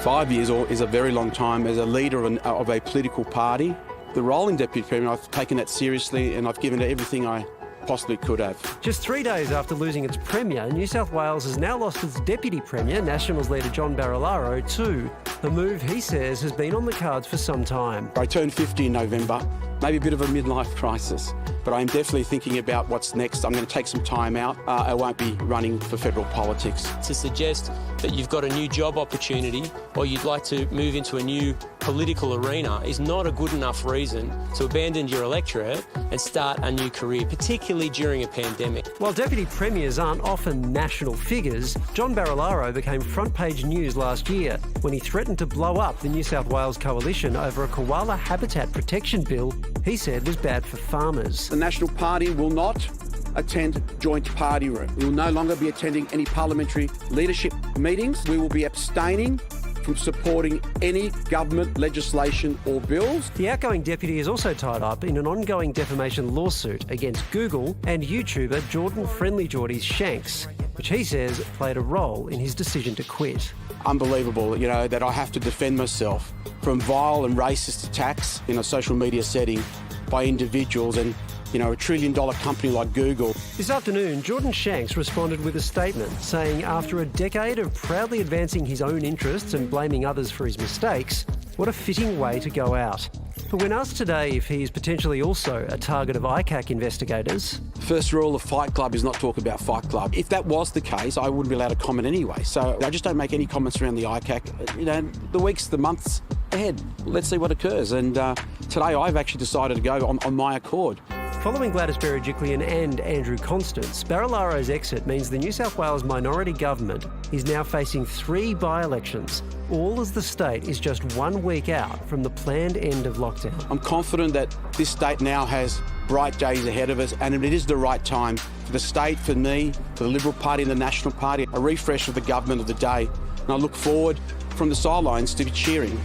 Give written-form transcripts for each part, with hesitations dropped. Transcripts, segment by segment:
5 years is a very long time as a leader of a political party. The role in Deputy Premier, I've taken that seriously and I've given it everything I possibly could have. Just 3 days after losing its Premier, New South Wales has now lost its Deputy Premier, Nationals leader John Barilaro, too. A move he says has been on the cards for some time. I turned 50 in November, maybe a bit of a midlife crisis, but I'm definitely thinking about what's next. I'm going to take some time out. I won't be running for federal politics. To suggest that you've got a new job opportunity or you'd like to move into a new political arena is not a good enough reason to abandon your electorate and start a new career, particularly during a pandemic. While Deputy Premiers aren't often national figures, John Barilaro became front-page news last year when he threatened to blow up the New South Wales coalition over a koala habitat protection bill he said was bad for farmers. The National Party will not attend joint party room. We will no longer be attending any parliamentary leadership meetings. We will be abstaining from supporting any government legislation or bills. The outgoing deputy is also tied up in an ongoing defamation lawsuit against Google and YouTuber Jordan Friendly Jordy's Shanks, which he says played a role in his decision to quit. Unbelievable, that I have to defend myself from vile and racist attacks in a social media setting by individuals and, a $1 trillion company like Google. This afternoon, Jordan Shanks responded with a statement saying after a decade of proudly advancing his own interests and blaming others for his mistakes, what a fitting way to go out. But when asked today if he is potentially also a target of ICAC investigators... First rule of Fight Club is not talk about Fight Club. If that was the case, I wouldn't be allowed to comment anyway. So I just don't make any comments around the ICAC. The weeks, the months ahead. Let's see what occurs. And today I've actually decided to go on my accord. Following Gladys Berejiklian and Andrew Constance, Barilaro's exit means the New South Wales minority government is now facing 3 by-elections, all as the state is just 1 week out from the planned end of lockdown. I'm confident that this state now has bright days ahead of us, and it is the right time for the state, for me, for the Liberal Party and the National Party, a refresh of the government of the day. And I look forward from the sidelines to cheering.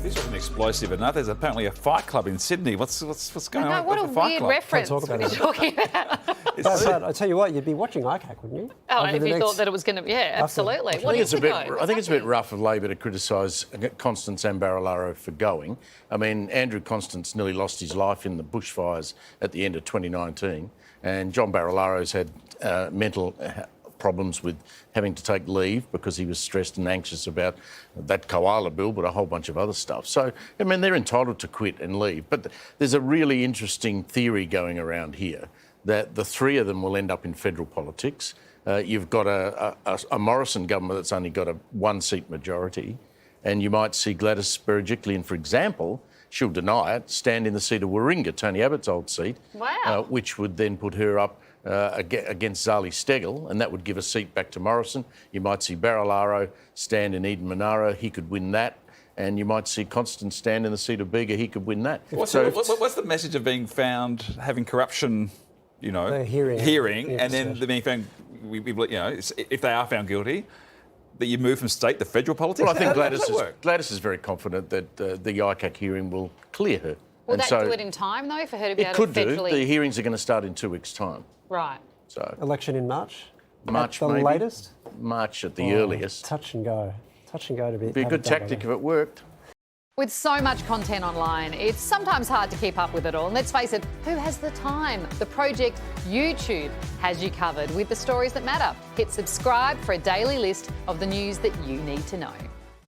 This wasn't explosive enough. There's apparently a fight club in Sydney. What's going on what with a the fight weird club? reference. What are you talking about? But I tell you what, you'd be watching ICAC, wouldn't you? Oh, if you thought that it was going to... Yeah, absolutely. I think it's a bit rough of Labor to criticise Constance and Barilaro for going. I mean, Andrew Constance nearly lost his life in the bushfires at the end of 2019, and John Barilaro's had mental problems with having to take leave because he was stressed and anxious about that koala bill, but a whole bunch of other stuff. So, I mean, they're entitled to quit and leave. But there's a really interesting theory going around here that the 3 of them will end up in federal politics. You've got a Morrison government that's only got a 1-seat majority, and you might see Gladys Berejiklian, for example, she'll deny it, stand in the seat of Warringah, Tony Abbott's old seat, which would then put her up against Zali Steggall, and that would give a seat back to Morrison. You might see Barilaro stand in Eden Monaro, he could win that. And you might see Constance stand in the seat of Bega, he could win that. What's the message of being found having corruption, hearing and then being found, if they are found guilty, that you move from state to federal politics? Well, I think Gladys is very confident that the ICAC hearing will clear her. Will that do it in time, though, for her to be able to federally... It could do. The hearings are going to start in 2 weeks' time. Right. So election in March? March, maybe? The latest? March at the earliest. Touch and go. Touch and go to be... It'd be a good tactic if it worked. With so much content online, it's sometimes hard to keep up with it all. And let's face it, who has the time? The Project YouTube has you covered with the stories that matter. Hit subscribe for a daily list of the news that you need to know.